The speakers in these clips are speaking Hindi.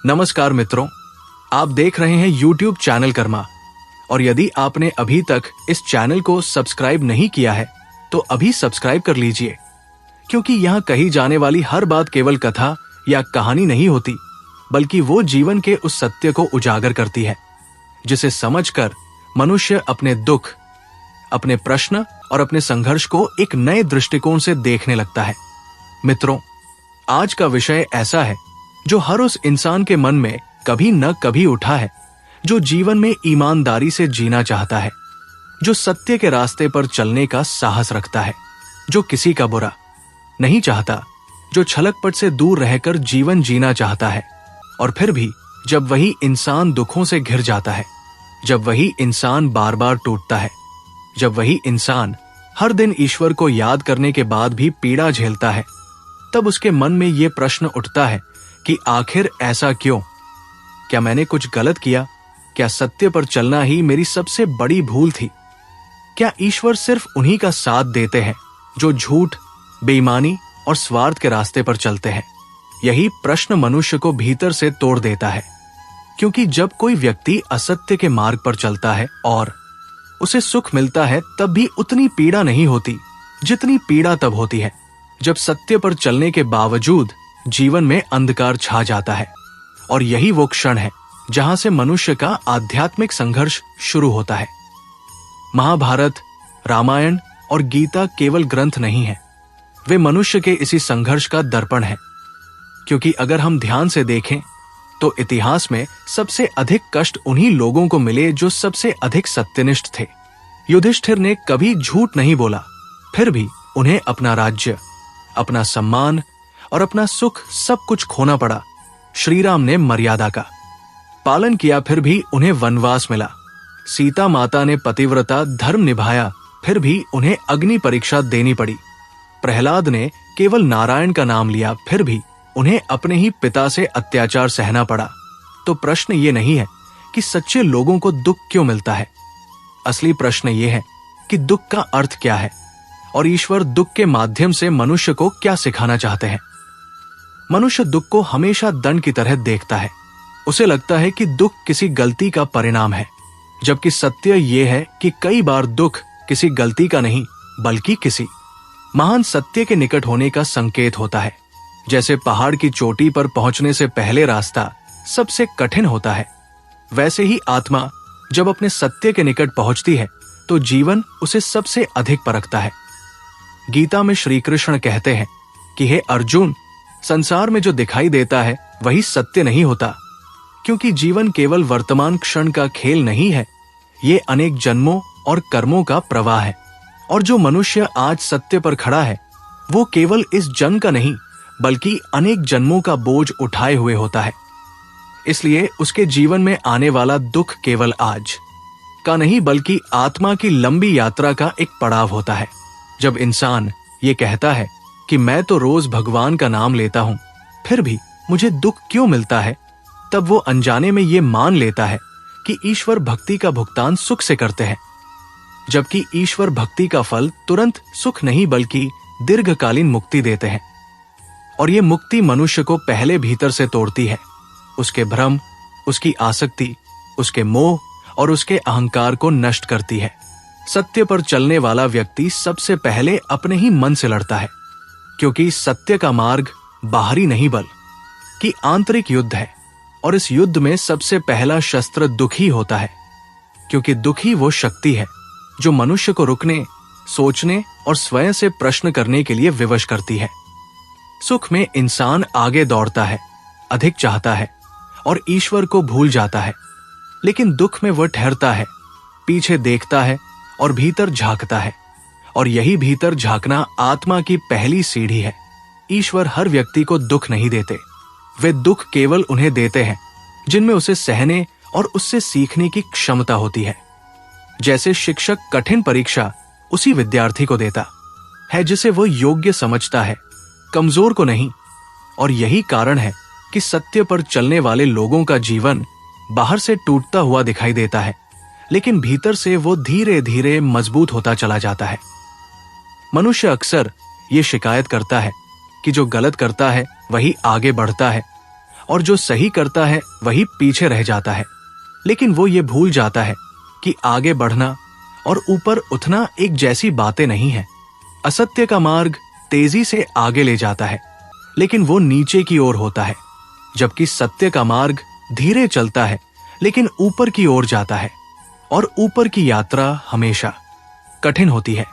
नमस्कार मित्रों, आप देख रहे हैं YouTube चैनल कर्मा। और यदि आपने अभी तक इस चैनल को सब्सक्राइब नहीं किया है तो अभी सब्सक्राइब कर लीजिए, क्योंकि यहाँ कही जाने वाली हर बात केवल कथा या कहानी नहीं होती, बल्कि वो जीवन के उस सत्य को उजागर करती है जिसे समझकर मनुष्य अपने दुख, अपने प्रश्न और अपने संघर्ष को एक नए दृष्टिकोण से देखने लगता है। मित्रों, आज का विषय ऐसा है जो हर उस इंसान के मन में कभी न कभी उठा है, जो जीवन में ईमानदारी से जीना चाहता है, जो सत्य के रास्ते पर चलने का साहस रखता है, जो किसी का बुरा नहीं चाहता, जो छलकपट से दूर रहकर जीवन जीना चाहता है। और फिर भी जब वही इंसान दुखों से घिर जाता है, जब वही इंसान बार बार टूटता है, जब वही इंसान हर दिन ईश्वर को याद करने के बाद भी पीड़ा झेलता है, तब उसके मन में ये प्रश्न उठता है कि आखिर ऐसा क्यों? क्या मैंने कुछ गलत किया? क्या सत्य पर चलना ही मेरी सबसे बड़ी भूल थी? क्या ईश्वर सिर्फ उन्हीं का साथ देते हैं जो झूठ, बेईमानी और स्वार्थ के रास्ते पर चलते हैं? यही प्रश्न मनुष्य को भीतर से तोड़ देता है, क्योंकि जब कोई व्यक्ति असत्य के मार्ग पर चलता है और उसे सुख मिलता है, तब भी उतनी पीड़ा नहीं होती जितनी पीड़ा तब होती है जब सत्य पर चलने के बावजूद जीवन में अंधकार छा जाता है। और यही वो क्षण है जहां से मनुष्य का आध्यात्मिक संघर्ष शुरू होता है। महाभारत, रामायण और गीता केवल ग्रंथ नहीं है, वे मनुष्य के इसी संघर्ष का दर्पण है। क्योंकि अगर हम ध्यान से देखें तो इतिहास में सबसे अधिक कष्ट उन्हीं लोगों को मिले जो सबसे अधिक सत्यनिष्ठ थे। युधिष्ठिर ने कभी झूठ नहीं बोला, फिर भी उन्हें अपना राज्य, अपना सम्मान और अपना सुख सब कुछ खोना पड़ा। श्री राम ने मर्यादा का पालन किया, फिर भी उन्हें वनवास मिला। सीता माता ने पतिव्रता धर्म निभाया, फिर भी उन्हें अग्नि परीक्षा देनी पड़ी। प्रहलाद ने केवल नारायण का नाम लिया, फिर भी उन्हें अपने ही पिता से अत्याचार सहना पड़ा। तो प्रश्न ये नहीं है कि सच्चे लोगों को दुख क्यों मिलता है, असली प्रश्न ये है कि दुख का अर्थ क्या है और ईश्वर दुख के माध्यम से मनुष्य को क्या सिखाना चाहते हैं। मनुष्य दुख को हमेशा दंड की तरह देखता है। उसे लगता है कि दुख किसी गलती का परिणाम है, जबकि सत्य यह है कि कई बार दुख किसी गलती का नहीं, बल्कि किसी महान सत्य के निकट होने का संकेत होता है। जैसे पहाड़ की चोटी पर पहुंचने से पहले रास्ता सबसे कठिन होता है, वैसे ही आत्मा जब अपने सत्य के निकट पहुंचती है तो जीवन उसे सबसे अधिक परखता है। गीता में श्री कृष्ण कहते हैं कि हे अर्जुन, संसार में जो दिखाई देता है वही सत्य नहीं होता, क्योंकि जीवन केवल वर्तमान क्षण का खेल नहीं है, ये अनेक जन्मों और कर्मों का प्रवाह है। और जो मनुष्य आज सत्य पर खड़ा है वो केवल इस जन्म का नहीं, बल्कि अनेक जन्मों का बोझ उठाए हुए होता है। इसलिए उसके जीवन में आने वाला दुख केवल आज का नहीं, बल्कि आत्मा की लंबी यात्रा का एक पड़ाव होता है। जब इंसान ये कहता है कि मैं तो रोज भगवान का नाम लेता हूं, फिर भी मुझे दुख क्यों मिलता है, तब वो अनजाने में ये मान लेता है कि ईश्वर भक्ति का भुगतान सुख से करते हैं, जबकि ईश्वर भक्ति का फल तुरंत सुख नहीं बल्कि दीर्घकालीन मुक्ति देते हैं। और ये मुक्ति मनुष्य को पहले भीतर से तोड़ती है, उसके भ्रम, उसकी आसक्ति, उसके मोह और उसके अहंकार को नष्ट करती है। सत्य पर चलने वाला व्यक्ति सबसे पहले अपने ही मन से लड़ता है, क्योंकि सत्य का मार्ग बाहरी नहीं बल्कि आंतरिक युद्ध है। और इस युद्ध में सबसे पहला शस्त्र दुख ही होता है, क्योंकि दुख ही वो शक्ति है जो मनुष्य को रुकने, सोचने और स्वयं से प्रश्न करने के लिए विवश करती है। सुख में इंसान आगे दौड़ता है, अधिक चाहता है और ईश्वर को भूल जाता है, लेकिन दुख में वह ठहरता है, पीछे देखता है और भीतर झांकता है। और यही भीतर झांकना आत्मा की पहली सीढ़ी है। ईश्वर हर व्यक्ति को दुख नहीं देते, वे दुख केवल उन्हें देते हैं जिनमें उसे सहने और उससे सीखने की क्षमता होती है। जैसे शिक्षक कठिन परीक्षा उसी विद्यार्थी को देता है जिसे वह योग्य समझता है, कमजोर को नहीं। और यही कारण है कि सत्य पर चलने वाले लोगों का जीवन बाहर से टूटता हुआ दिखाई देता है, लेकिन भीतर से वो धीरे धीरे मजबूत होता चला जाता है। मनुष्य अक्सर ये शिकायत करता है कि जो गलत करता है वही आगे बढ़ता है और जो सही करता है वही पीछे रह जाता है। लेकिन वो ये भूल जाता है कि आगे बढ़ना और ऊपर उठना एक जैसी बातें नहीं है। असत्य का मार्ग तेजी से आगे ले जाता है, लेकिन वो नीचे की ओर होता है, जबकि सत्य का मार्ग धीरे चलता है लेकिन ऊपर की ओर जाता है। और ऊपर की यात्रा हमेशा कठिन होती है।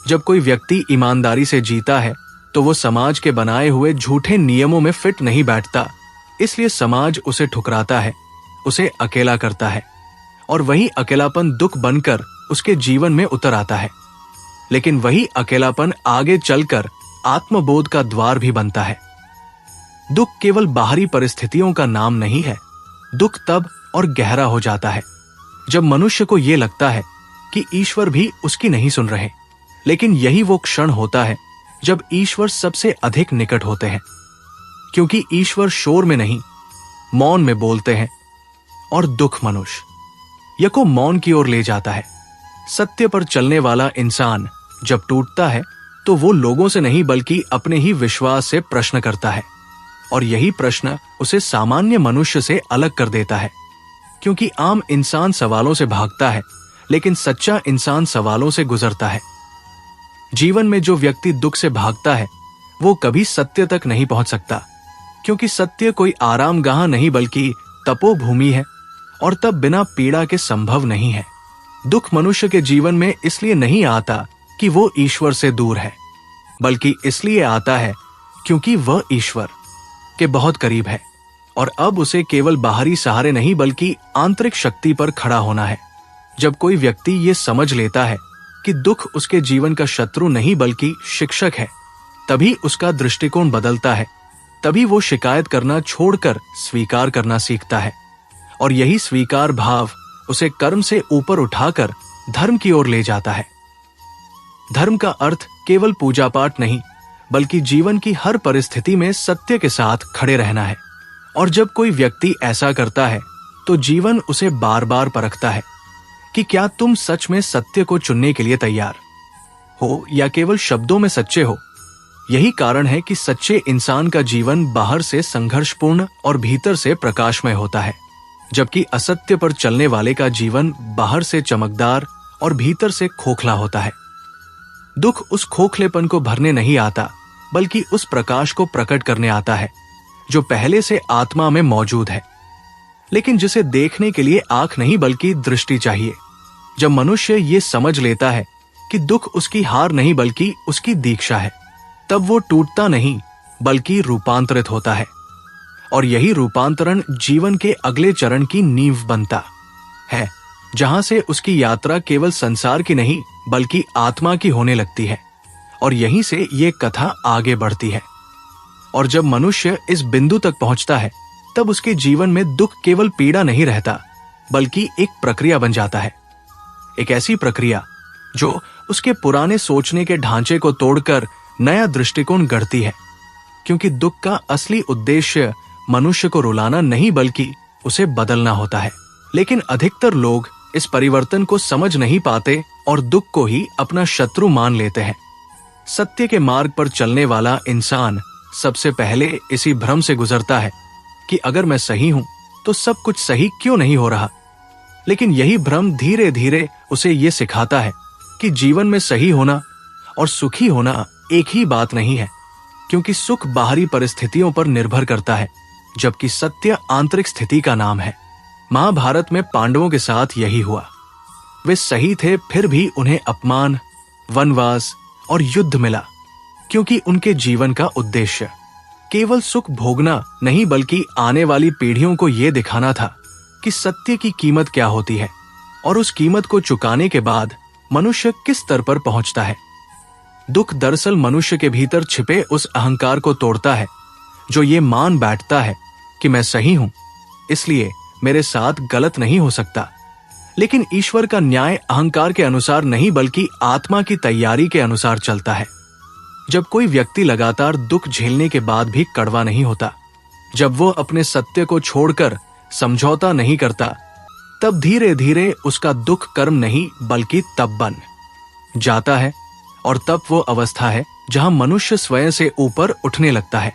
जब कोई व्यक्ति ईमानदारी से जीता है तो वो समाज के बनाए हुए झूठे नियमों में फिट नहीं बैठता, इसलिए समाज उसे ठुकराता है, उसे अकेला करता है, और वही अकेलापन दुख बनकर उसके जीवन में उतर आता है। लेकिन वही अकेलापन आगे चलकर आत्मबोध का द्वार भी बनता है। दुख केवल बाहरी परिस्थितियों का नाम नहीं है। दुख तब और गहरा हो जाता है जब मनुष्य को यह लगता है कि ईश्वर भी उसकी नहीं सुन रहे। लेकिन यही वो क्षण होता है जब ईश्वर सबसे अधिक निकट होते हैं, क्योंकि ईश्वर शोर में नहीं, मौन में बोलते हैं। और दुख मनुष्य को मौन की ओर ले जाता है। सत्य पर चलने वाला इंसान जब टूटता है तो वो लोगों से नहीं बल्कि अपने ही विश्वास से प्रश्न करता है, और यही प्रश्न उसे सामान्य मनुष्य से अलग कर देता है। क्योंकि आम इंसान सवालों से भागता है, लेकिन सच्चा इंसान सवालों से गुजरता है। जीवन में जो व्यक्ति दुख से भागता है वो कभी सत्य तक नहीं पहुंच सकता, क्योंकि सत्य कोई आरामगाह नहीं बल्कि तपोभूमि है, और तब बिना पीड़ा के संभव नहीं है। दुख मनुष्य के जीवन में इसलिए नहीं आता कि वो ईश्वर से दूर है, बल्कि इसलिए आता है क्योंकि वह ईश्वर के बहुत करीब है, और अब उसे केवल बाहरी सहारे नहीं बल्कि आंतरिक शक्ति पर खड़ा होना है। जब कोई व्यक्ति ये समझ लेता है कि दुख उसके जीवन का शत्रु नहीं बल्कि शिक्षक है, तभी उसका दृष्टिकोण बदलता है। तभी वो शिकायत करना छोड़कर स्वीकार करना सीखता है, और यही स्वीकार भाव उसे कर्म से ऊपर उठाकर धर्म की ओर ले जाता है। धर्म का अर्थ केवल पूजा पाठ नहीं बल्कि जीवन की हर परिस्थिति में सत्य के साथ खड़े रहना है। और जब कोई व्यक्ति ऐसा करता है तो जीवन उसे बार बार परखता है कि क्या तुम सच में सत्य को चुनने के लिए तैयार हो या केवल शब्दों में सच्चे हो। यही कारण है कि सच्चे इंसान का जीवन बाहर से संघर्षपूर्ण और भीतर से प्रकाशमय होता है, जबकि असत्य पर चलने वाले का जीवन बाहर से चमकदार और भीतर से खोखला होता है। दुख उस खोखलेपन को भरने नहीं आता बल्कि उस प्रकाश को प्रकट करने आता है जो पहले से आत्मा में मौजूद है, लेकिन जिसे देखने के लिए आंख नहीं बल्कि दृष्टि चाहिए। जब मनुष्य ये समझ लेता है कि दुख उसकी हार नहीं बल्कि उसकी दीक्षा है, तब वो टूटता नहीं बल्कि रूपांतरित होता है, और यही रूपांतरण जीवन के अगले चरण की नींव बनता है, जहां से उसकी यात्रा केवल संसार की नहीं बल्कि आत्मा की होने लगती है। और यहीं से ये कथा आगे बढ़ती है। और जब मनुष्य इस बिंदु तक पहुंचता है तब उसके जीवन में दुख केवल पीड़ा नहीं रहता बल्कि एक प्रक्रिया बन जाता है। एक ऐसी प्रक्रिया जो उसके पुराने सोचने के ढांचे को तोड़कर नया दृष्टिकोण गढ़ती है, क्योंकि दुख का असली उद्देश्य मनुष्य को रुलाना नहीं बल्कि उसे बदलना होता है। लेकिन अधिकतर लोग इस परिवर्तन को समझ नहीं पाते और दुख को ही अपना शत्रु मान लेते हैं। सत्य के मार्ग पर चलने वाला इंसान सबसे पहले इसी भ्रम से गुजरता है कि अगर मैं सही हूं तो सब कुछ सही क्यों नहीं हो रहा। लेकिन यही भ्रम धीरे धीरे उसे ये सिखाता है कि जीवन में सही होना और सुखी होना एक ही बात नहीं है, क्योंकि सुख बाहरी परिस्थितियों पर निर्भर करता है जबकि सत्य आंतरिक स्थिति का नाम है। महाभारत में पांडवों के साथ यही हुआ। वे सही थे, फिर भी उन्हें अपमान, वनवास और युद्ध मिला, क्योंकि उनके जीवन का उद्देश्य केवल सुख भोगना नहीं बल्कि आने वाली पीढ़ियों को यह दिखाना था कि सत्य की कीमत क्या होती है, और उस कीमत को चुकाने के बाद मनुष्य किस स्तर पर पहुंचता है। दुख दरअसल मनुष्य के भीतर छिपे उस अहंकार को तोड़ता है जो ये मान बैठता है कि मैं सही हूं, इसलिए मेरे साथ गलत नहीं हो सकता। लेकिन ईश्वर का न्याय अहंकार के अनुसार नहीं बल्कि आत्मा की तैयारी के अनुसार चलता है। जब कोई व्यक्ति लगातार दुख झेलने के बाद भी कड़वा नहीं होता, जब वो अपने सत्य को छोड़कर समझौता नहीं करता, तब धीरे धीरे उसका दुख कर्म नहीं बल्कि तप बन जाता है। और तब वो अवस्था है जहां मनुष्य स्वयं से ऊपर उठने लगता है।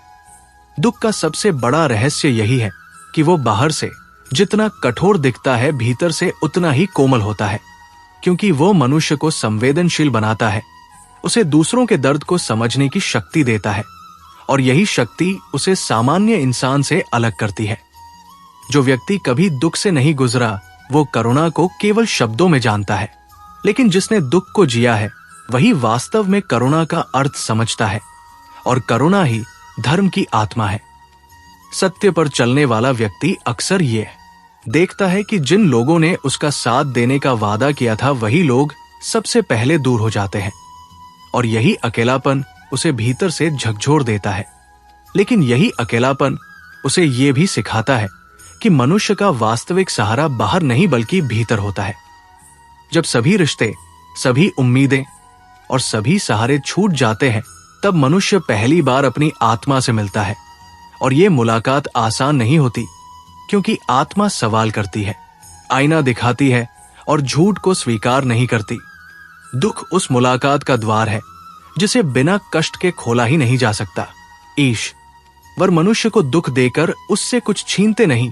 दुख का सबसे बड़ा रहस्य यही है कि वो बाहर से जितना कठोर दिखता है, भीतर से उतना ही कोमल होता है, क्योंकि वो मनुष्य को संवेदनशील बनाता है, उसे दूसरों के दर्द को समझने की शक्ति देता है, और यही शक्ति उसे सामान्य इंसान से अलग करती है। जो व्यक्ति कभी दुख से नहीं गुजरा, वो करुणा को केवल शब्दों में जानता है, लेकिन जिसने दुख को जिया है वही वास्तव में करुणा का अर्थ समझता है, और करुणा ही धर्म की आत्मा है। सत्य पर चलने वाला व्यक्ति अक्सर ये देखता है कि जिन लोगों ने उसका साथ देने का वादा किया था, वही लोग सबसे पहले दूर हो जाते हैं, और यही अकेलापन उसे भीतर से झकझोर देता है। लेकिन यही अकेलापन उसे ये भी सिखाता है कि मनुष्य का वास्तविक सहारा बाहर नहीं बल्कि भीतर होता है। जब सभी रिश्ते, सभी उम्मीदें और सभी सहारे छूट जाते हैं, तब मनुष्य पहली बार अपनी आत्मा से मिलता है, और ये मुलाकात आसान नहीं होती, क्योंकि आत्मा सवाल करती है, आईना दिखाती है और झूठ को स्वीकार नहीं करती। दुख उस मुलाकात का द्वार है जिसे बिना कष्ट के खोला ही नहीं जा सकता। ईश्वर मनुष्य को दुख देकर उससे कुछ छीनते नहीं,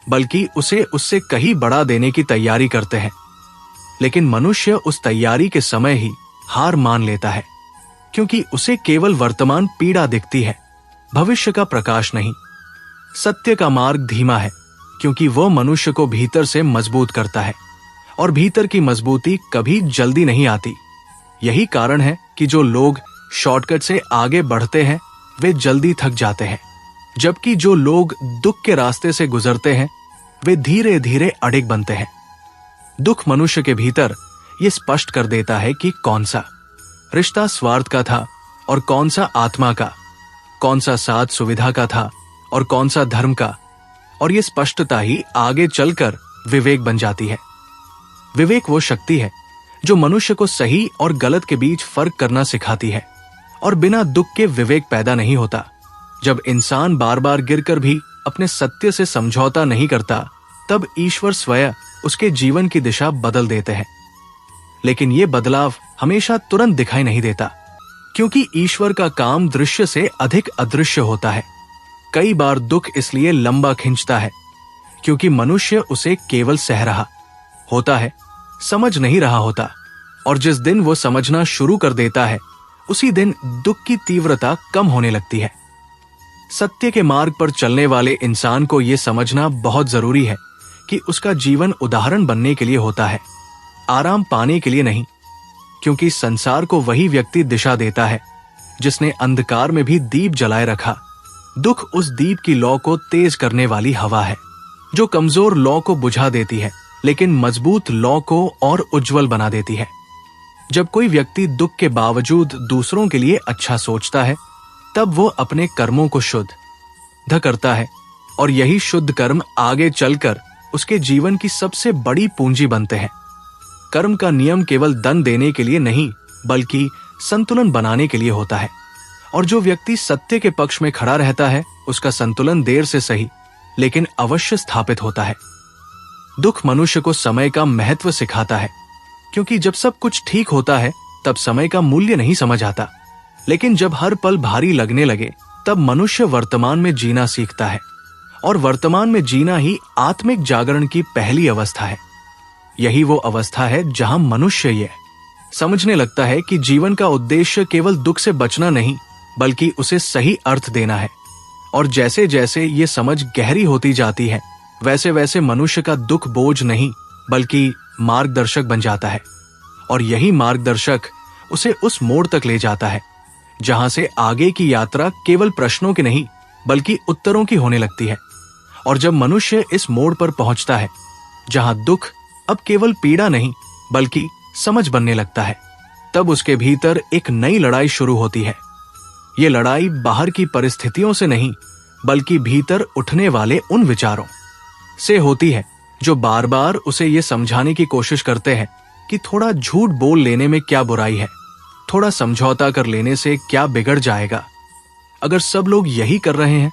बल्कि उसे उससे कहीं बड़ा देने की तैयारी करते हैं। लेकिन मनुष्य उस तैयारी के समय ही हार मान लेता है, क्योंकि उसे केवल वर्तमान पीड़ा दिखती है, भविष्य का प्रकाश नहीं। सत्य का मार्ग धीमा है, क्योंकि वो मनुष्य को भीतर से मजबूत करता है, और भीतर की मजबूती कभी जल्दी नहीं आती। यही कारण है कि जो लोग शॉर्टकट से आगे बढ़ते हैं वे जल्दी थक जाते हैं, जबकि जो लोग दुख के रास्ते से गुजरते हैं वे धीरे धीरे अडिग बनते हैं। दुख मनुष्य के भीतर ये स्पष्ट कर देता है कि कौन सा रिश्ता स्वार्थ का था और कौन सा आत्मा का, कौन सा साथ सुविधा का था और कौन सा धर्म का, और ये स्पष्टता ही आगे चलकर विवेक बन जाती है। विवेक वो शक्ति है जो मनुष्य को सही और गलत के बीच फर्क करना सिखाती है, और बिना दुख के विवेक पैदा नहीं होता। जब इंसान बार बार गिरकर भी अपने सत्य से समझौता नहीं करता, तब ईश्वर स्वयं उसके जीवन की दिशा बदल देते हैं। लेकिन ये बदलाव हमेशा तुरंत दिखाई नहीं देता, क्योंकि ईश्वर का काम दृश्य से अधिक अदृश्य होता है। कई बार दुख इसलिए लंबा खिंचता है क्योंकि मनुष्य उसे केवल सह रहा होता है, समझ नहीं रहा होता, और जिस दिन वो समझना शुरू कर देता है उसी दिन दुख की तीव्रता कम होने लगती है। सत्य के मार्ग पर चलने वाले इंसान को यह समझना बहुत जरूरी है कि उसका जीवन उदाहरण बनने के लिए होता है, आराम पाने के लिए नहीं, क्योंकि संसार को वही व्यक्ति दिशा देता है जिसने अंधकार में भी दीप जलाए रखा। दुख उस दीप की लौ को तेज करने वाली हवा है जो कमजोर लौ को बुझा देती है, लेकिन मजबूत लौ को और उज्जवल बना देती है। जब कोई व्यक्ति दुख के बावजूद दूसरों के लिए अच्छा सोचता है, तब वो अपने कर्मों को शुद्ध करता है, और यही शुद्ध कर्म आगे चलकर उसके जीवन की सबसे बड़ी पूंजी बनते हैं। कर्म का नियम केवल दंड देने के लिए नहीं, बल्कि संतुलन बनाने के लिए होता है, और जो व्यक्ति सत्य के पक्ष में खड़ा रहता है उसका संतुलन देर से सही लेकिन अवश्य स्थापित होता है। दुख मनुष्य को समय का महत्व सिखाता है, क्योंकि जब सब कुछ ठीक होता है तब समय का मूल्य नहीं समझ आता, लेकिन जब हर पल भारी लगने लगे तब मनुष्य वर्तमान में जीना सीखता है, और वर्तमान में जीना ही आत्मिक जागरण की पहली अवस्था है। यही वो अवस्था है जहां मनुष्य ये समझने लगता है कि जीवन का उद्देश्य केवल दुख से बचना नहीं, बल्कि उसे सही अर्थ देना है। और जैसे जैसे ये समझ गहरी होती जाती है, वैसे वैसे मनुष्य का दुख बोझ नहीं बल्कि मार्गदर्शक बन जाता है, और यही मार्गदर्शक उसे उस मोड़ तक ले जाता है जहां से आगे की यात्रा केवल प्रश्नों की नहीं बल्कि उत्तरों की होने लगती है। और जब मनुष्य इस मोड़ पर पहुंचता है जहां दुख अब केवल पीड़ा नहीं बल्कि समझ बनने लगता है, तब उसके भीतर एक नई लड़ाई शुरू होती है। ये लड़ाई बाहर की परिस्थितियों से नहीं बल्कि भीतर उठने वाले उन विचारों से होती है जो बार बार उसे ये समझाने की कोशिश करते हैं कि थोड़ा झूठ बोल लेने में क्या बुराई है, थोड़ा समझौता कर लेने से क्या बिगड़ जाएगा। अगर सब लोग यही कर रहे हैं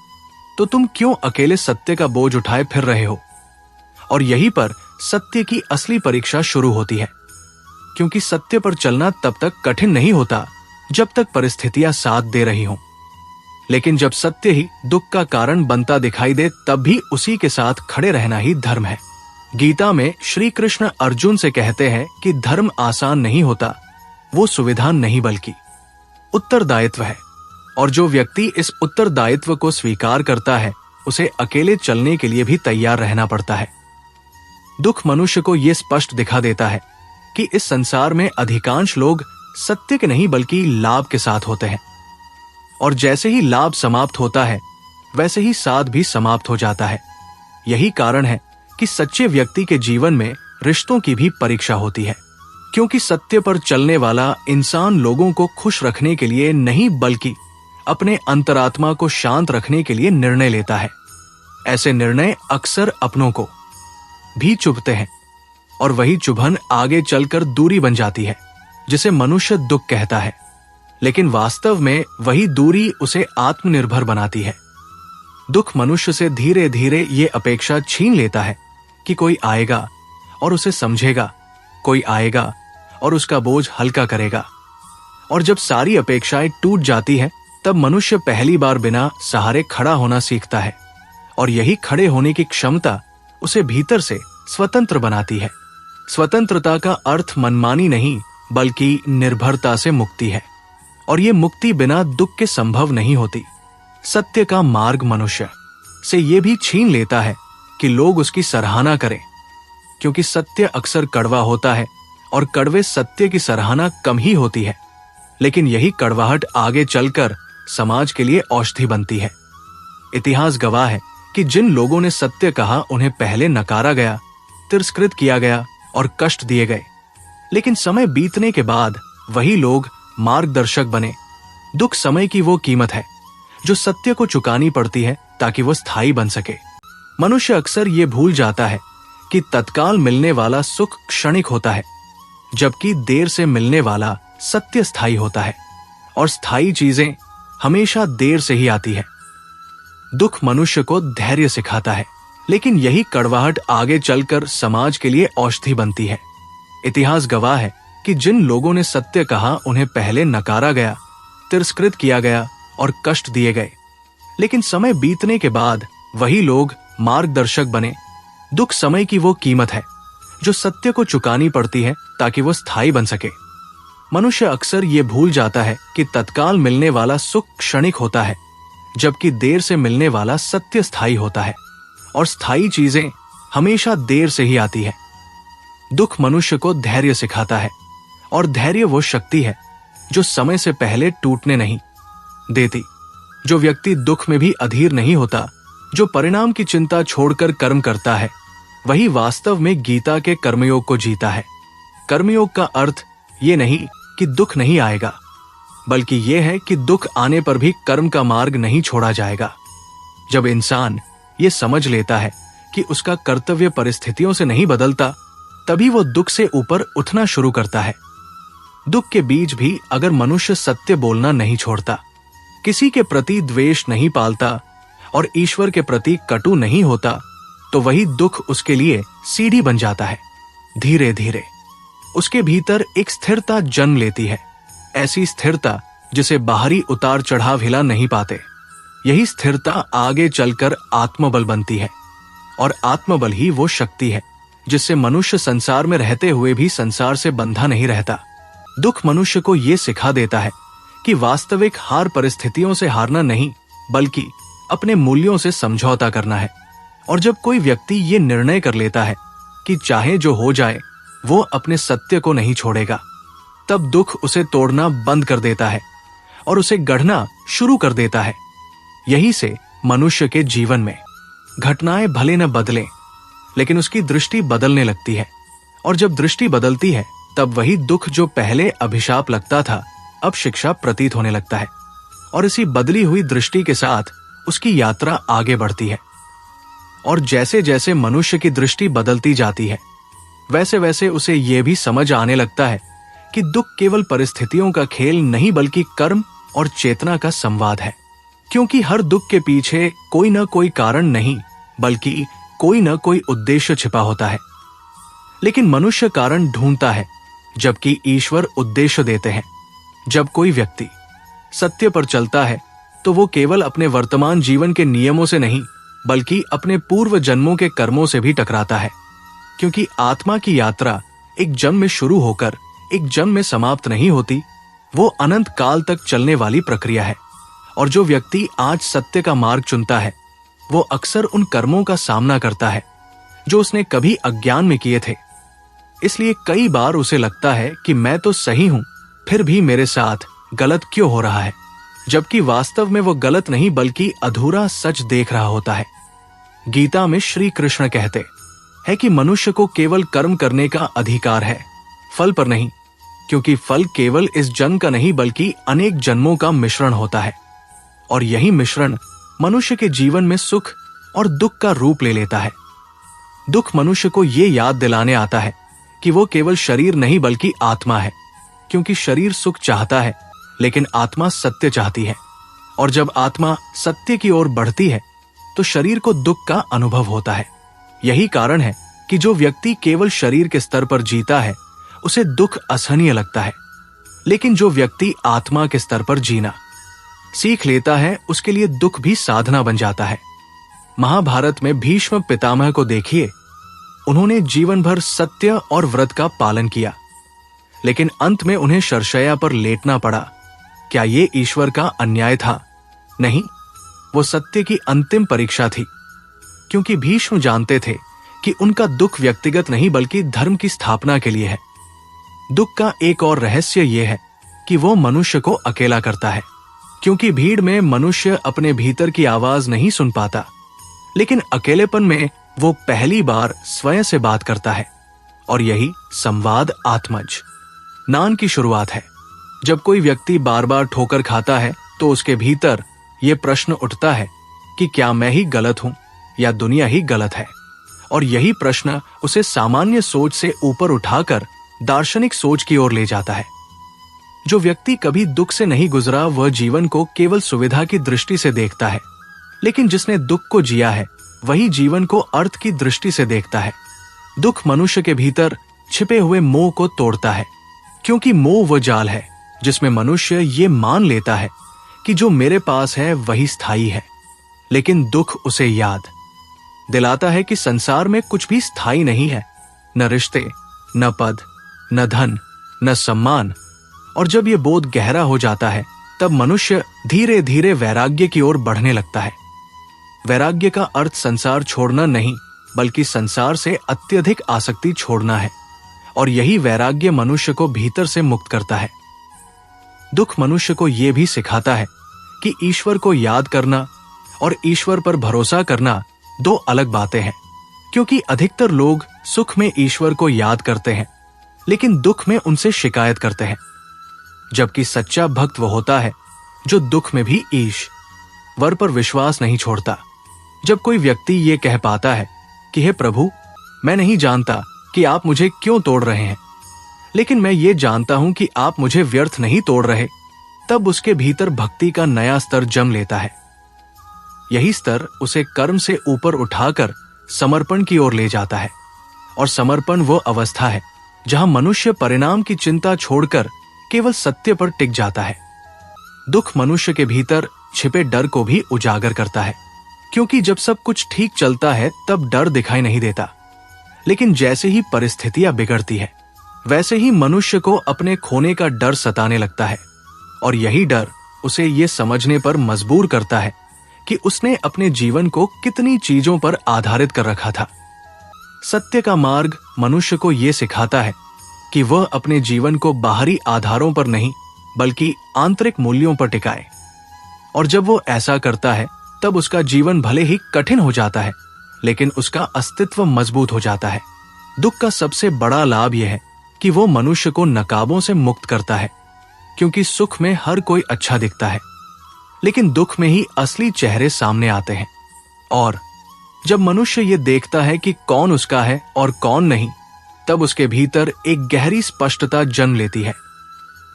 तो तुम क्यों अकेले सत्य का बोझ उठाए फिर रहे हो। और यहीं पर सत्य की असली परीक्षा शुरू होती है, क्योंकि सत्य पर चलना तब तक कठिन नहीं होता जब तक परिस्थितियां साथ दे रही हों, लेकिन जब सत्य ही दुख का कारण बनता दिखाई दे तब भी उसी के साथ खड़े रहना ही धर्म है। गीता में श्री कृष्ण अर्जुन से कहते हैं कि धर्म आसान नहीं होता, वो सुविधान नहीं बल्कि उत्तरदायित्व है, और जो व्यक्ति इस उत्तरदायित्व को स्वीकार करता है उसे अकेले चलने के लिए भी तैयार रहना पड़ता है। दुख मनुष्य को ये स्पष्ट दिखा देता है कि इस संसार में अधिकांश लोग सत्य के नहीं बल्कि लाभ के साथ होते हैं, और जैसे ही लाभ समाप्त होता है वैसे ही साथ भी समाप्त हो जाता है। यही कारण है कि सच्चे व्यक्ति के जीवन में रिश्तों की भी परीक्षा होती है, क्योंकि सत्य पर चलने वाला इंसान लोगों को खुश रखने के लिए नहीं बल्कि अपने अंतरात्मा को शांत रखने के लिए निर्णय लेता है। ऐसे निर्णय अक्सर अपनों को भी चुभते हैं, और वही चुभन आगे चलकर दूरी बन जाती है जिसे मनुष्य दुख कहता है, लेकिन वास्तव में वही दूरी उसे आत्मनिर्भर बनाती है। दुख मनुष्य से धीरे धीरे ये अपेक्षा छीन लेता है कि कोई आएगा और उसे समझेगा, कोई आएगा और उसका बोझ हल्का करेगा। और जब सारी अपेक्षाएं टूट जाती हैं तब मनुष्य पहली बार बिना सहारे खड़ा होना सीखता है, और यही खड़े होने की क्षमता उसे भीतर से स्वतंत्र बनाती है। स्वतंत्रता का अर्थ मनमानी नहीं बल्कि निर्भरता से मुक्ति है, और ये मुक्ति बिना दुख के संभव नहीं होती। सत्य का मार्ग मनुष्य से ये भी छीन लेता है कि लोग उसकी सराहना करें, क्योंकि सत्य अक्सर कड़वा होता है और कड़वे सत्य की सराहना कम ही होती है, लेकिन यही कड़वाहट आगे चलकर समाज के लिए औषधि बनती है। इतिहास गवाह है कि जिन लोगों ने सत्य कहा उन्हें पहले नकारा गया, तिरस्कृत किया गया और कष्ट दिए गए, लेकिन समय बीतने के बाद वही लोग मार्गदर्शक बने। दुख समय की वो कीमत है जो सत्य को चुकानी पड़ती है ताकि वो स्थायी बन सके। मनुष्य अक्सर ये भूल जाता है कि तत्काल मिलने वाला सुख क्षणिक होता है, जबकि देर से मिलने वाला सत्य स्थायी होता है, और स्थायी चीजें हमेशा देर से ही आती है। दुख मनुष्य को धैर्य सिखाता है, लेकिन यही कड़वाहट आगे चलकर समाज के लिए औषधि बनती है। इतिहास गवाह है कि जिन लोगों ने सत्य कहा उन्हें पहले नकारा गया, तिरस्कृत किया गया और कष्ट दिए गए, लेकिन समय बीतने के बाद वही लोग मार्गदर्शक बने। दुख समय की वो कीमत है जो सत्य को चुकानी पड़ती है ताकि वो स्थायी बन सके। मनुष्य अक्सर ये भूल जाता है कि तत्काल मिलने वाला सुख क्षणिक होता है, जबकि देर से मिलने वाला सत्य स्थायी होता है, और स्थायी चीजें हमेशा देर से ही आती है। दुख मनुष्य को धैर्य सिखाता है, और धैर्य वो शक्ति है जो समय से पहले टूटने नहीं देती। जो व्यक्ति दुख में भी अधीर नहीं होता, जो परिणाम की चिंता छोड़कर कर्म करता है, वही वास्तव में गीता के कर्मयोग को जीता है। कर्मयोग का अर्थ ये नहीं कि दुख नहीं आएगा, बल्कि ये है कि दुख आने पर भी कर्म का मार्ग नहीं छोड़ा जाएगा। जब इंसान ये समझ लेता है कि उसका कर्तव्य परिस्थितियों से नहीं बदलता, तभी वो दुख से ऊपर उठना शुरू करता है। दुख के बीच भी अगर मनुष्य सत्य बोलना नहीं छोड़ता, किसी के प्रति द्वेष नहीं पालता और ईश्वर के प्रति कटु नहीं होता, तो वही दुख उसके लिए सीढ़ी बन जाता है। धीरे धीरे उसके भीतर एक स्थिरता जन्म लेती है, ऐसी स्थिरता जिसे बाहरी उतार चढ़ाव हिला नहीं पाते। यही स्थिरता आगे चलकर आत्मबल बनती है, और आत्मबल ही वो शक्ति है जिससे मनुष्य संसार में रहते हुए भी संसार से बंधा नहीं रहता। दुख मनुष्य को ये सिखा देता है कि वास्तविक हार परिस्थितियों से हारना नहीं बल्कि अपने मूल्यों से समझौता करना है। और जब कोई व्यक्ति ये निर्णय कर लेता है कि चाहे जो हो जाए वो अपने सत्य को नहीं छोड़ेगा, तब दुख उसे तोड़ना बंद कर देता है और उसे गढ़ना शुरू कर देता है। यही से मनुष्य के जीवन में घटनाएं भले न बदलें, लेकिन उसकी दृष्टि बदलने लगती है, और जब दृष्टि बदलती है तब वही दुख जो पहले अभिशाप लगता था अब शिक्षा प्रतीत होने लगता है, और इसी बदली हुई दृष्टि के साथ उसकी यात्रा आगे बढ़ती है। और जैसे जैसे मनुष्य की दृष्टि बदलती जाती है, वैसे वैसे उसे यह भी समझ आने लगता है कि दुख केवल परिस्थितियों का खेल नहीं बल्कि कर्म और चेतना का संवाद है। क्योंकि हर दुख के पीछे कोई न कोई कारण नहीं बल्कि कोई न कोई उद्देश्य छिपा होता है। लेकिन मनुष्य कारण ढूंढता है, जबकि ईश्वर उद्देश्य देते हैं। जब कोई व्यक्ति सत्य पर चलता है तो वो केवल अपने वर्तमान जीवन के नियमों से नहीं बल्कि अपने पूर्व जन्मों के कर्मों से भी टकराता है। क्योंकि आत्मा की यात्रा एक जन्म में शुरू होकर एक जन्म में समाप्त नहीं होती, वो अनंत काल तक चलने वाली प्रक्रिया है। और जो व्यक्ति आज सत्य का मार्ग चुनता है वो अक्सर उन कर्मों का सामना करता है जो उसने कभी अज्ञान में किए थे। इसलिए कई बार उसे लगता है कि मैं तो सही हूं, फिर भी मेरे साथ गलत क्यों हो रहा है, जबकि वास्तव में वो गलत नहीं बल्कि अधूरा सच देख रहा होता है। गीता में श्री कृष्ण कहते हैं कि मनुष्य को केवल कर्म करने का अधिकार है, फल पर नहीं, क्योंकि फल केवल इस जन्म का नहीं बल्कि अनेक जन्मों का मिश्रण होता है। और यही मिश्रण मनुष्य के जीवन में सुख और दुख का रूप ले लेता है। दुख मनुष्य को ये याद दिलाने आता है कि वो केवल शरीर नहीं बल्कि आत्मा है, क्योंकि शरीर सुख चाहता है लेकिन आत्मा सत्य चाहती है। और जब आत्मा सत्य की ओर बढ़ती है तो शरीर को दुख का अनुभव होता है। यही कारण है कि जो व्यक्ति केवल शरीर के स्तर पर जीता है उसे दुख असहनीय लगता है, लेकिन जो व्यक्ति आत्मा के स्तर पर जीना सीख लेता है उसके लिए दुख भी साधना बन जाता है। महाभारत में भीष्म पितामह को देखिए, उन्होंने जीवन भर सत्य और व्रत का पालन किया, लेकिन अंत में उन्हें शरशय्या पर लेटना पड़ा। क्या ये ईश्वर का अन्याय था? नहीं, वो सत्य की अंतिम परीक्षा थी, क्योंकि भीष्म जानते थे कि उनका दुख व्यक्तिगत नहीं बल्कि धर्म की स्थापना के लिए है। दुख का एक और रहस्य यह है कि वो मनुष्य को अकेला करता है, क्योंकि भीड़ में मनुष्य अपने भीतर की आवाज नहीं सुन पाता, लेकिन अकेलेपन में वो पहली बार स्वयं से बात करता है। और यही संवाद आत्मज ज्ञान की शुरुआत है। जब कोई व्यक्ति बार बार ठोकर खाता है तो उसके भीतर ये प्रश्न उठता है कि क्या मैं ही गलत हूं या दुनिया ही गलत है। और यही प्रश्न उसे सामान्य सोच से ऊपर उठाकर दार्शनिक सोच की ओर ले जाता है। जो व्यक्ति कभी दुख से नहीं गुजरा वह जीवन को केवल सुविधा की दृष्टि से देखता है, लेकिन जिसने दुख को जिया है वही जीवन को अर्थ की दृष्टि से देखता है। दुख मनुष्य के भीतर छिपे हुए मोह को तोड़ता है, क्योंकि मोह वह जाल है जिसमें मनुष्य ये मान लेता है कि जो मेरे पास है वही स्थायी है। लेकिन दुख उसे याद दिलाता है कि संसार में कुछ भी स्थायी नहीं है, न रिश्ते, न पद, न धन, न सम्मान। और जब ये बोध गहरा हो जाता है तब मनुष्य धीरे धीरे वैराग्य की ओर बढ़ने लगता है। वैराग्य का अर्थ संसार छोड़ना नहीं बल्कि संसार से अत्यधिक आसक्ति छोड़ना है, और यही वैराग्य मनुष्य को भीतर से मुक्त करता है। दुख मनुष्य को यह भी सिखाता है कि ईश्वर को याद करना और ईश्वर पर भरोसा करना दो अलग बातें हैं, क्योंकि अधिकतर लोग सुख में ईश्वर को याद करते हैं लेकिन दुख में उनसे शिकायत करते हैं, जबकि सच्चा भक्त वो होता है जो दुख में भी ईश्वर पर विश्वास नहीं छोड़ता। जब कोई व्यक्ति ये कह पाता है कि हे प्रभु, मैं नहीं जानता कि आप मुझे क्यों तोड़ रहे हैं, लेकिन मैं ये जानता हूं कि आप मुझे व्यर्थ नहीं तोड़ रहे, तब उसके भीतर भक्ति का नया स्तर जम लेता है। यही स्तर उसे कर्म से ऊपर उठाकर समर्पण की ओर ले जाता है, और समर्पण वो अवस्था है जहां मनुष्य परिणाम की चिंता छोड़कर केवल सत्य पर टिक जाता है। दुख मनुष्य के भीतर छिपे डर को भी उजागर करता है, क्योंकि जब सब कुछ ठीक चलता है तब डर दिखाई नहीं देता, लेकिन जैसे ही परिस्थितियां बिगड़ती है वैसे ही मनुष्य को अपने खोने का डर सताने लगता है, और यही डर उसे ये समझने पर मजबूर करता है कि उसने अपने जीवन को कितनी चीजों पर आधारित कर रखा था। सत्य का मार्ग मनुष्य को यह सिखाता है कि वह अपने जीवन को बाहरी आधारों पर नहीं बल्कि आंतरिक मूल्यों पर टिकाए, और जब वो ऐसा करता है तब उसका जीवन भले ही कठिन हो जाता है लेकिन उसका अस्तित्व मजबूत हो जाता है। दुख का सबसे बड़ा लाभ यह है कि वो मनुष्य को नकाबों से मुक्त करता है, क्योंकि सुख में हर कोई अच्छा दिखता है लेकिन दुख में ही असली चेहरे सामने आते हैं। और जब मनुष्य ये देखता है कि कौन उसका है और कौन नहीं, तब उसके भीतर एक गहरी स्पष्टता जन्म लेती है।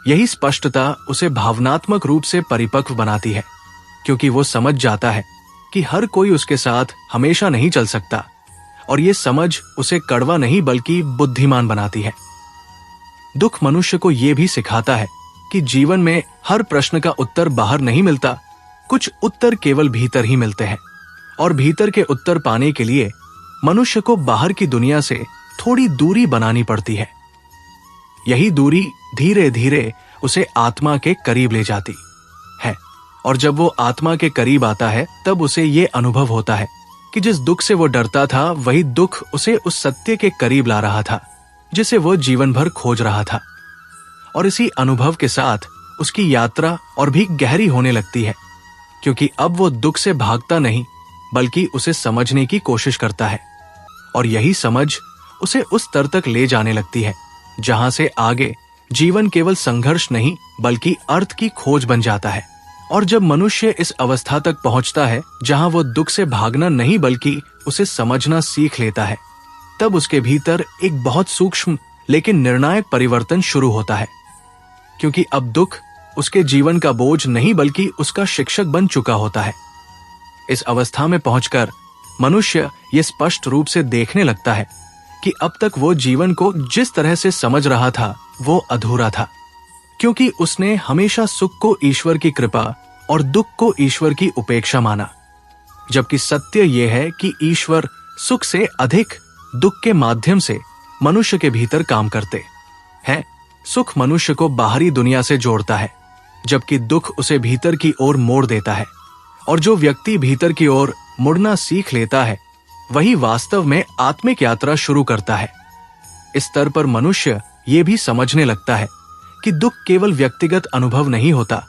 यही स्पष्टता उसे भावनात्मक रूप से परिपक्व बनाती है, क्योंकि वो समझ जाता है कि हर कोई उसके साथ हमेशा नहीं चल सकता, और ये समझ उसे कड़वा नहीं बल्कि बुद्धिमान बनाती है। दुख मनुष्य को यह भी सिखाता है कि जीवन में हर प्रश्न का उत्तर बाहर नहीं मिलता कुछ उत्तर केवल भीतर ही मिलते हैं, और भीतर के उत्तर पाने के लिए मनुष्य को बाहर की दुनिया से थोड़ी दूरी बनानी पड़ती है। यही दूरी धीरे धीरे उसे आत्मा के करीब ले जाती है, और जब वो आत्मा के करीब आता है तब उसे ये अनुभव होता है कि जिस दुख से वो डरता था वही दुख उसे उस सत्य के करीब ला रहा था जिसे वो जीवन भर खोज रहा था। और इसी अनुभव के साथ उसकी यात्रा और भी गहरी होने लगती है, क्योंकि अब वो दुख से भागता नहीं बल्कि उसे समझने की कोशिश करता है, और यही समझ उसे उस स्तर तक ले जाने लगती है जहां से आगे जीवन केवल संघर्ष नहीं बल्कि अर्थ की खोज बन जाता है। और जब मनुष्य इस अवस्था तक पहुंचता है जहां वो दुख से भागना नहीं बल्कि उसे समझना सीख लेता है, तब उसके भीतर एक बहुत सूक्ष्म लेकिन निर्णायक परिवर्तन शुरू होता है, क्योंकि अब दुख उसके जीवन का बोझ नहीं बल्कि उसका शिक्षक बन चुका होता है। इस अवस्था में पहुंचकर मनुष्य ये स्पष्ट रूप से देखने लगता है कि अब तक वो जीवन को जिस तरह से समझ रहा था वो अधूरा था, क्योंकि उसने हमेशा सुख को ईश्वर की कृपा और दुख को ईश्वर की उपेक्षा माना, जबकि सत्य यह है कि ईश्वर सुख से अधिक दुख के माध्यम से मनुष्य के भीतर काम करते हैं। सुख मनुष्य को बाहरी दुनिया से जोड़ता है, जबकि दुख उसे भीतर की ओर मोड़ देता है, और जो व्यक्ति भीतर की ओर मुड़ना सीख लेता है वही वास्तव में आत्मिक यात्रा शुरू करता है। इस स्तर पर मनुष्य ये भी समझने लगता है कि दुख केवल व्यक्तिगत अनुभव नहीं होता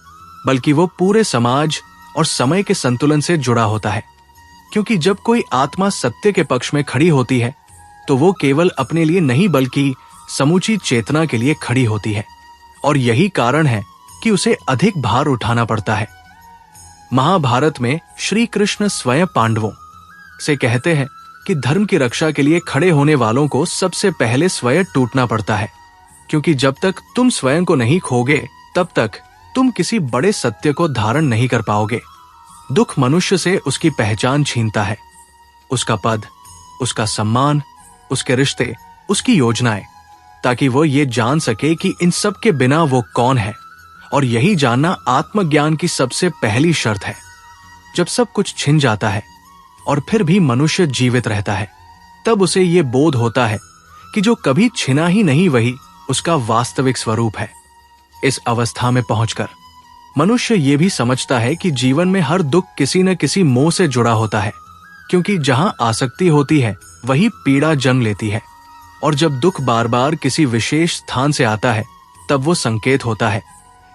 बल्कि वो पूरे समाज और समय के संतुलन से जुड़ा होता है, क्योंकि जब कोई आत्मा सत्य के पक्ष में खड़ी होती है तो वो केवल अपने लिए नहीं बल्कि समूची चेतना के लिए खड़ी होती है, और यही कारण है कि उसे अधिक भार उठाना पड़ता है। महाभारत में श्री कृष्ण स्वयं पांडवों से कहते हैं कि धर्म की रक्षा के लिए खड़े होने वालों को सबसे पहले स्वयं टूटना पड़ता है, क्योंकि जब तक तुम स्वयं को नहीं खोगे तब तक तुम किसी बड़े सत्य को धारण नहीं कर पाओगे। दुख मनुष्य से उसकी पहचान छीनता है, उसका पद, उसका सम्मान, उसके रिश्ते, उसकी योजनाएं, ताकि वो ये जान सके कि इन सब के बिना वो कौन है। और यही जानना आत्मज्ञान की सबसे पहली शर्त है। जब सब कुछ छिन जाता है और फिर भी मनुष्य जीवित रहता है, तब उसे ये बोध होता है कि जो कभी छिना ही नहीं वही उसका वास्तविक स्वरूप है। इस अवस्था में पहुंचकर मनुष्य ये भी समझता है कि जीवन में हर दुख किसी न किसी मोह से जुड़ा होता है, क्योंकि जहां आसक्ति होती है वही पीड़ा जन्म लेती है, और जब दुख बार बार किसी विशेष स्थान से आता है तब वो संकेत होता है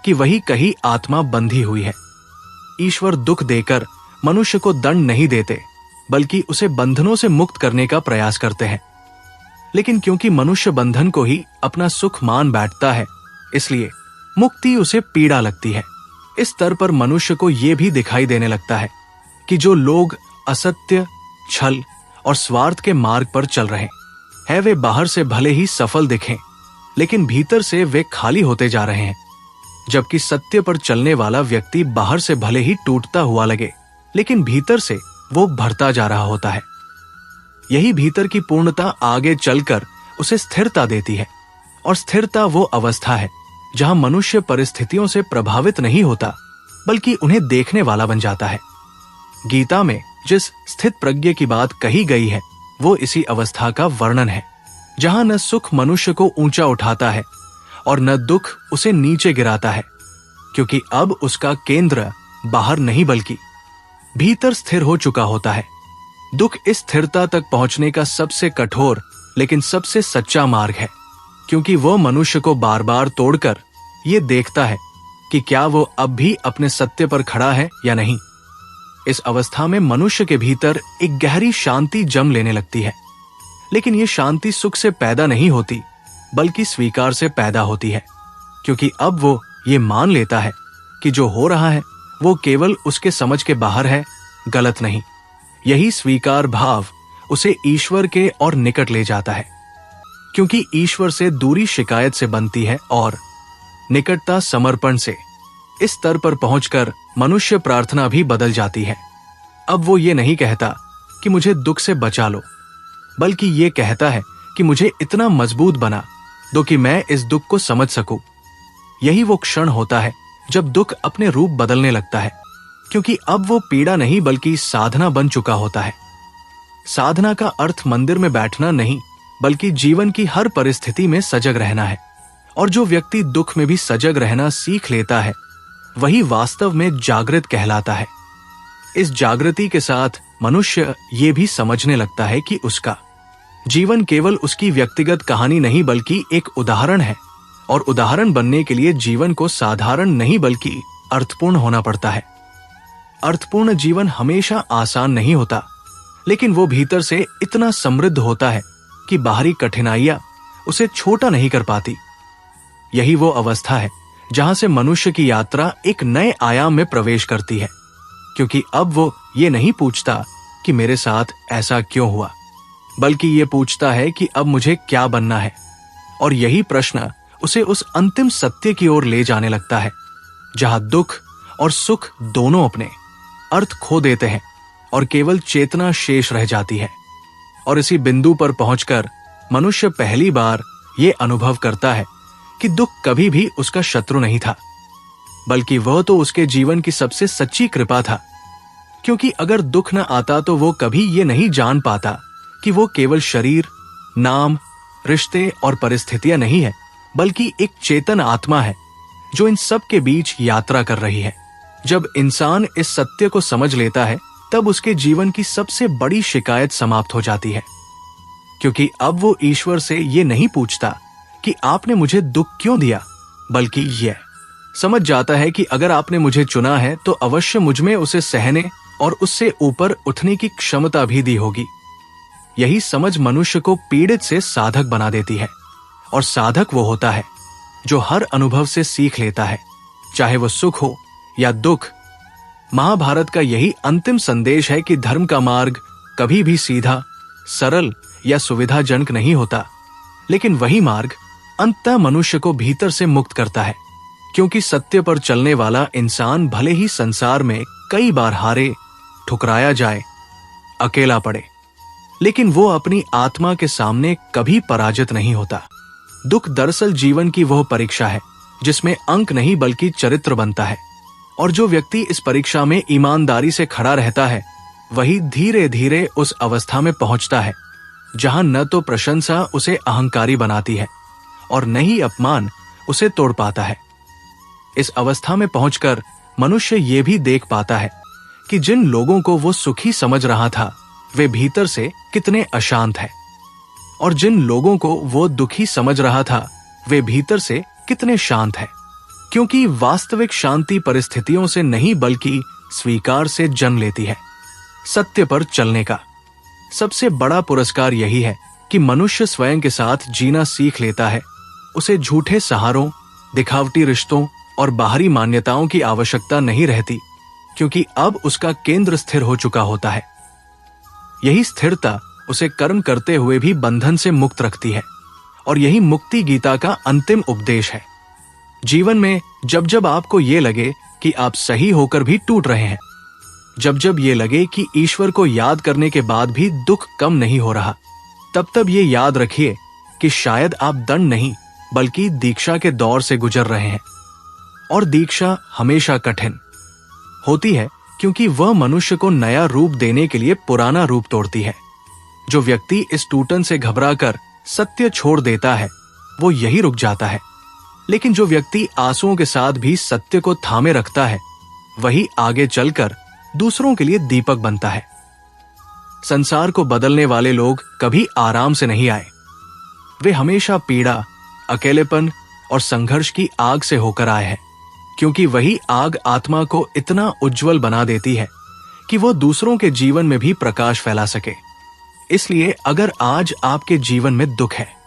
कि वही कहीं आत्मा बंधी हुई है। ईश्वर दुख देकर मनुष्य को दंड नहीं देते बल्कि उसे बंधनों से मुक्त करने का प्रयास करते हैं, लेकिन क्योंकि मनुष्य बंधन को ही अपना सुख मान बैठता है इसलिए मुक्ति उसे पीड़ा लगती है। इस स्तर पर मनुष्य को यह भी दिखाई देने लगता है कि जो लोग असत्य, छल और स्वार्थ के मार्ग पर चल रहे हैं वे बाहर से भले ही सफल दिखें लेकिन भीतर से वे खाली होते जा रहे हैं, जबकि सत्य पर चलने वाला व्यक्ति बाहर से भले ही टूटता हुआ लगे लेकिन भीतर से वो भरता जा रहा होता है। यही भीतर की पूर्णता आगे चलकर उसे स्थिरता देती है, और स्थिरता वो अवस्था है जहां मनुष्य परिस्थितियों से प्रभावित नहीं होता बल्कि उन्हें देखने वाला बन जाता है। गीता में जिस स्थित प्रज्ञ की बात कही गई है वो इसी अवस्था का वर्णन है, जहां न सुख मनुष्य को ऊंचा उठाता है और न दुख उसे नीचे गिराता है, क्योंकि अब उसका केंद्र बाहर नहीं बल्कि भीतर स्थिर हो चुका होता है। दुख इस स्थिरता तक पहुंचने का सबसे कठोर लेकिन सबसे सच्चा मार्ग है, क्योंकि वो मनुष्य को बार बार तोड़कर ये देखता है कि क्या वो अब भी अपने सत्य पर खड़ा है या नहीं। इस अवस्था में मनुष्य के भीतर एक गहरी शांति जम लेने लगती है, लेकिन ये शांति सुख से पैदा नहीं होती बल्कि स्वीकार से पैदा होती है, क्योंकि अब वो ये मान लेता है कि जो हो रहा है वो केवल उसके समझ के बाहर है, गलत नहीं। यही स्वीकार भाव उसे ईश्वर के और निकट ले जाता है, क्योंकि ईश्वर से दूरी शिकायत से बनती है और निकटता समर्पण से। इस स्तर पर पहुंचकर मनुष्य प्रार्थना भी बदल जाती है। अब वो ये नहीं कहता कि मुझे दुख से बचा लो, बल्कि ये कहता है कि मुझे इतना मजबूत बना दो कि मैं इस दुख को समझ सकूं। यही वो क्षण होता है जब दुख अपने रूप बदलने लगता है, क्योंकि अब वो पीड़ा नहीं बल्कि साधना बन चुका होता है। साधना का अर्थ मंदिर में बैठना नहीं, बल्कि जीवन की हर परिस्थिति में सजग रहना है। और जो व्यक्ति दुख में भी सजग रहना सीख लेता है, वही वास्तव में जागृत कहलाता है। इस जागृति के साथ मनुष्य ये भी समझने लगता है कि उसका जीवन केवल उसकी व्यक्तिगत कहानी नहीं बल्कि एक उदाहरण है, और उदाहरण बनने के लिए जीवन को साधारण नहीं बल्कि अर्थपूर्ण होना पड़ता है। अर्थपूर्ण जीवन हमेशा आसान नहीं होता, लेकिन वो भीतर से इतना समृद्ध होता है कि बाहरी कठिनाइयां उसे छोटा नहीं कर पाती। यही वो अवस्था है जहां से मनुष्य की यात्रा एक नए आयाम में प्रवेश करती है, क्योंकि अब वो ये नहीं पूछता कि मेरे साथ ऐसा क्यों हुआ, बल्कि ये पूछता है कि अब मुझे क्या बनना है। और यही प्रश्न उसे उस अंतिम सत्य की ओर ले जाने लगता है जहां दुख और सुख दोनों अपने अर्थ खो देते हैं और केवल चेतना शेष रह जाती है। और इसी बिंदु पर पहुंचकर मनुष्य पहली बार ये अनुभव करता है कि दुख कभी भी उसका शत्रु नहीं था, बल्कि वह तो उसके जीवन की सबसे सच्ची कृपा था। क्योंकि अगर दुख न आता तो वो कभी ये नहीं जान पाता कि वो केवल शरीर, नाम, रिश्ते और परिस्थितियां नहीं है, बल्कि एक चेतन आत्मा है जो इन सब के बीच यात्रा कर रही है। जब इंसान इस सत्य को समझ लेता है, तब उसके जीवन की सबसे बड़ी शिकायत समाप्त हो जाती है, क्योंकि अब वो ईश्वर से ये नहीं पूछता कि आपने मुझे दुख क्यों दिया, बल्कि यह समझ जाता है कि अगर आपने मुझे चुना है तो अवश्य मुझमें उसे सहने और उससे ऊपर उठने की क्षमता भी दी होगी। यही समझ मनुष्य को पीड़ित से साधक बना देती है, और साधक वो होता है जो हर अनुभव से सीख लेता है, चाहे वो सुख हो या दुख। महाभारत का यही अंतिम संदेश है कि धर्म का मार्ग कभी भी सीधा, सरल या सुविधाजनक नहीं होता, लेकिन वही मार्ग अंततः मनुष्य को भीतर से मुक्त करता है। क्योंकि सत्य पर चलने वाला इंसान भले ही संसार में कई बार हारे, ठुकराया जाए, अकेला पड़े, लेकिन वो अपनी आत्मा के सामने कभी पराजित नहीं होता। दुख दरअसल जीवन की वह परीक्षा है जिसमें अंक नहीं बल्कि चरित्र बनता है, और जो व्यक्ति इस परीक्षा में ईमानदारी से खड़ा रहता है, वही धीरे धीरे उस अवस्था में पहुंचता है जहां न तो प्रशंसा उसे अहंकारी बनाती है और न ही अपमान उसे तोड़ पाता है। इस अवस्था में पहुंचकर मनुष्य ये भी देख पाता है कि जिन लोगों को वो सुखी समझ रहा था, वे भीतर से कितने अशांत हैं, और जिन लोगों को वो दुखी समझ रहा था, वे भीतर से कितने शांत हैं। क्योंकि वास्तविक शांति परिस्थितियों से नहीं बल्कि स्वीकार से जन्म लेती है। सत्य पर चलने का सबसे बड़ा पुरस्कार यही है कि मनुष्य स्वयं के साथ जीना सीख लेता है। उसे झूठे सहारों, दिखावटी रिश्तों और बाहरी मान्यताओं की आवश्यकता नहीं रहती, क्योंकि अब उसका केंद्र स्थिर हो चुका होता है। यही स्थिरता उसे कर्म करते हुए भी बंधन से मुक्त रखती है, और यही मुक्ति गीता का अंतिम उपदेश है। जीवन में जब जब आपको ये लगे कि आप सही होकर भी टूट रहे हैं, जब जब ये लगे कि ईश्वर को याद करने के बाद भी दुख कम नहीं हो रहा, तब तब ये याद रखिए कि शायद आप दंड नहीं बल्कि दीक्षा के दौर से गुजर रहे हैं। और दीक्षा हमेशा कठिन होती है, क्योंकि वह मनुष्य को नया रूप देने के लिए पुराना रूप तोड़ती है। जो व्यक्ति इस टूटन से घबराकर सत्य छोड़ देता है, वो यही रुक जाता है। लेकिन जो व्यक्ति आंसुओं के साथ भी सत्य को थामे रखता है, वही आगे चलकर दूसरों के लिए दीपक बनता है। संसार को बदलने वाले लोग कभी आराम से नहीं आए। वे हमेशा पीड़ा, अकेलेपन और संघर्ष की आग से होकर आए हैं, क्योंकि वही आग आत्मा को इतना उज्जवल बना देती है कि वो दूसरों के जीवन में भी प्रकाश फैला सके। इसलिए अगर आज आपके जीवन में दुख है,